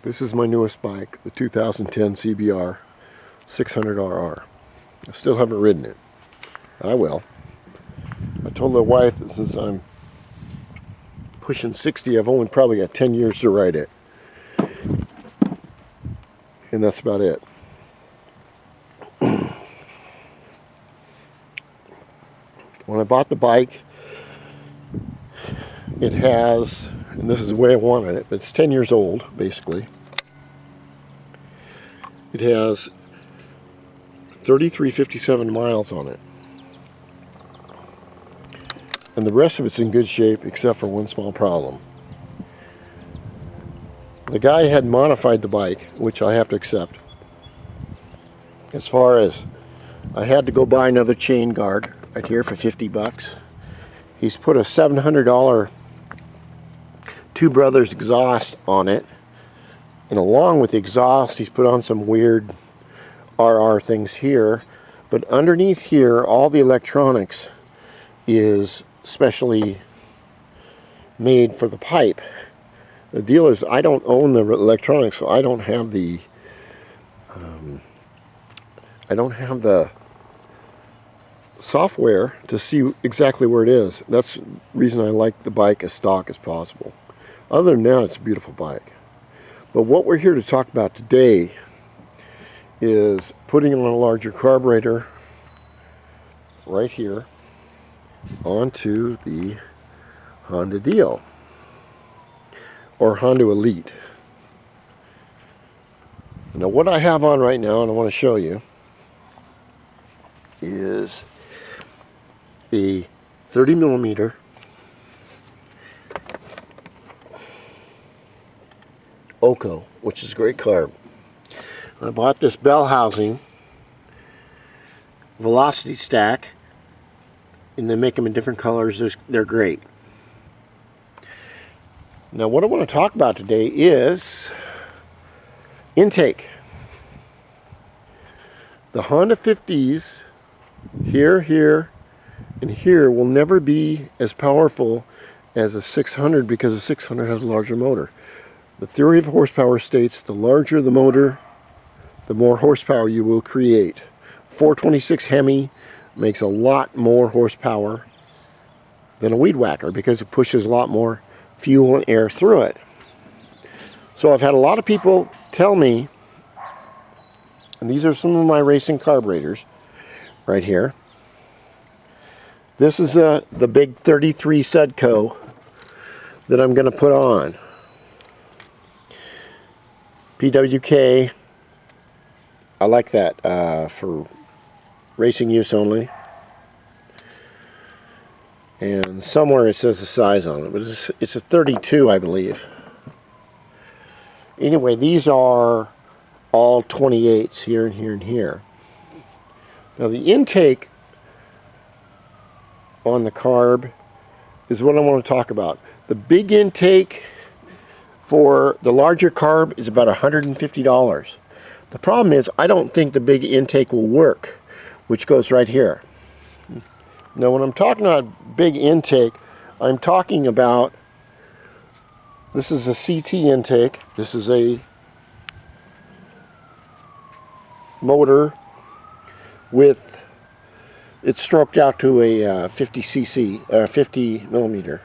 This is my newest bike, the 2010 CBR 600RR. I still haven't ridden it. I will. I told the wife that since I'm pushing 60, I've only probably got 10 years to ride it. And that's about it. When I bought the bike, it has, and this is the way I wanted it, but it's 10 years old, basically. It has 3357 miles on it. And the rest of it's in good shape, except for one small problem. The guy had modified the bike, which I have to accept. As far as, I had to go buy another chain guard right here for 50 bucks. He's put a $700 Two Brothers exhaust on it. And along with the exhaust, he's put on some weird RR things here. But underneath here, all the electronics is specially made for the pipe. The deal is, I don't own the electronics, so I don't have the software to see exactly where it is. That's the reason I like the bike as stock as possible. Other than that, it's a beautiful bike. But what we're here to talk about today is putting on a larger carburetor right here onto the Honda Dio or Honda Elite. Now what I have on right now, and I want to show you, is a 30 millimeter SUDCO, which is great carb. I bought this bell housing velocity stack, and they make them in different colors. They're great. Now what I want to talk about today is intake. The Honda 50s here, and here will never be as powerful as a 600 because a 600 has a larger motor. The theory of horsepower states the larger the motor, the more horsepower you will create. 426 Hemi makes a lot more horsepower than a weed whacker because it pushes a lot more fuel and air through it. So I've had a lot of people tell me, and these are some of my racing carburetors right here. This is the big 33 SUDCO that I'm going to put on. PWK, I like that for racing use only. And somewhere it says the size on it, but it's a 32, I believe. Anyway, these are all 28s here and here and here. Now the intake on the carb is what I want to talk about. The big intake for the larger carb is about $150. The problem is I don't think the big intake will work, which goes right here. Now when I'm talking about big intake, I'm talking about, this is a CT intake, this is a motor with, it's stroked out to a 50 millimeter.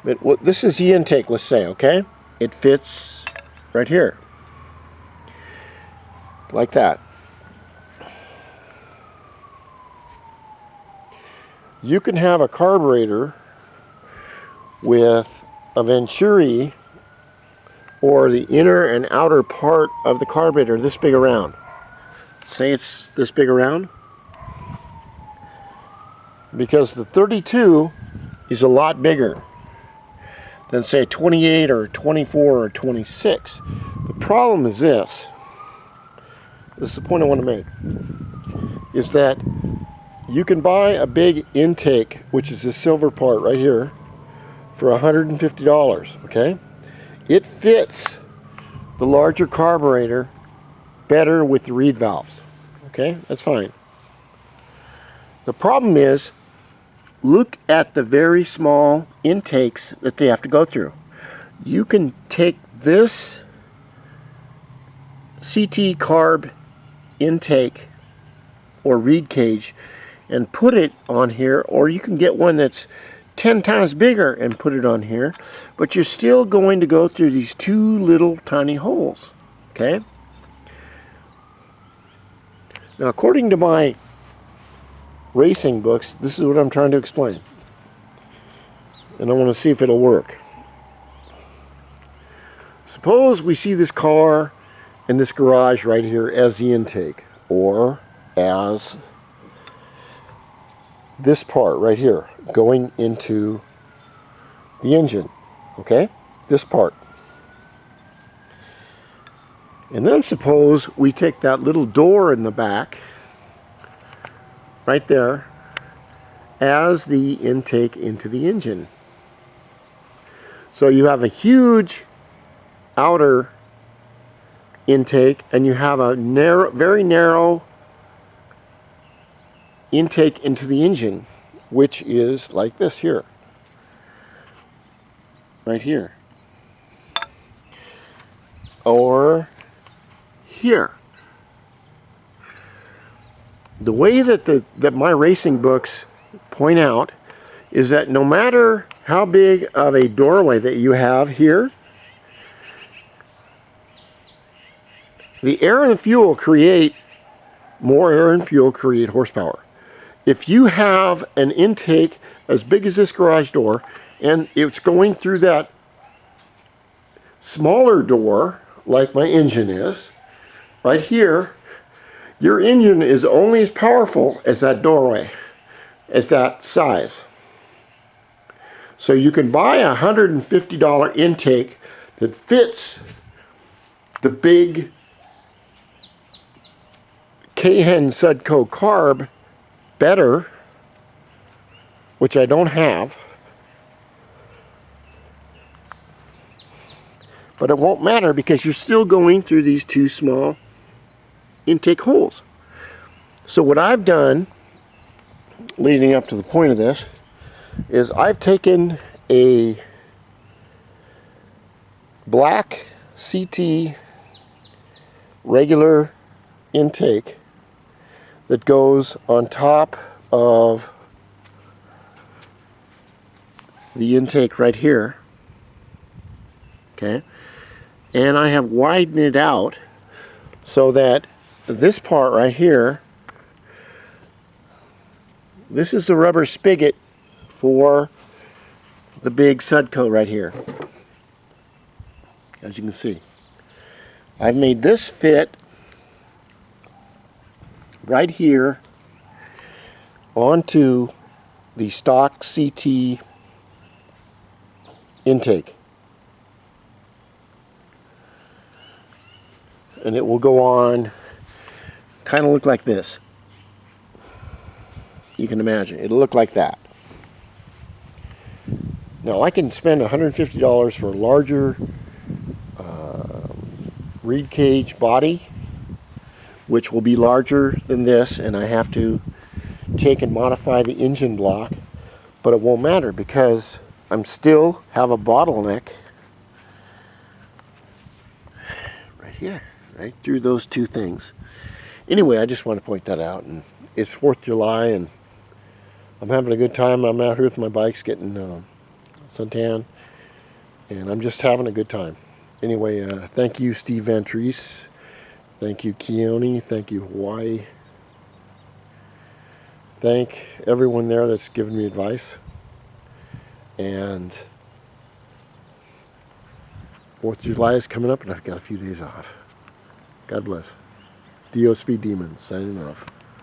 But this is the intake, let's say, okay? It fits right here, like that. You can have a carburetor with a venturi or the inner and outer part of the carburetor this big around. Say it's this big around, because the 32 is a lot bigger than say 28 or 24 or 26. The problem is this is the point I want to make, is that you can buy a big intake, which is this silver part right here, for $150, okay? It fits the larger carburetor better with the reed valves, okay? That's fine. The problem is, look at the very small intakes that they have to go through. You can take this CT carb intake or reed cage and put it on here, or you can get one that's 10 times bigger and put it on here, but you're still going to go through these two little tiny holes. Okay? Now, according to my racing books, this is what I'm trying to explain, and I want to see if it'll work. Suppose we see this car in this garage right here as the intake, or as this part right here going into the engine. Okay? This part. And then suppose we take that little door in the back right there as the intake into the engine. So you have a huge outer intake and you have a narrow, very narrow intake into the engine, which is like this here, right here, or here. The way that my racing books point out is that no matter how big of a doorway that you have here, the air and the fuel create more air and fuel create horsepower. If you have an intake as big as this garage door and it's going through that smaller door like my engine is right here, your engine is only as powerful as that doorway, as that size. So you can buy a $150 intake that fits the big KEIHIN SUDCO carb better, which I don't have, but it won't matter because you're still going through these two small intake holes. So what I've done leading up to the point of this is I've taken a black CT regular intake that goes on top of the intake right here, okay, and I have widened it out so that this part right here, this is the rubber spigot for the big SUDCO right here. As you can see, I've made this fit right here onto the stock CT intake, and it will go on, kind of look like this. You can imagine it'll look like that. Now I can spend $150 for a larger reed cage body, which will be larger than this, and I have to take and modify the engine block, but it won't matter because I'm still have a bottleneck right here, right through those two things. Anyway, I just want to point that out, and it's 4th of July and I'm having a good time. I'm out here with my bikes getting suntan, and I'm just having a good time. Anyway, thank you, Steve Ventries. Thank you, Keone. Thank you, Hawaii. Thank everyone there that's given me advice. And 4th of July is coming up, and I've got a few days off. God bless. DIOSpeedDEMON signing off.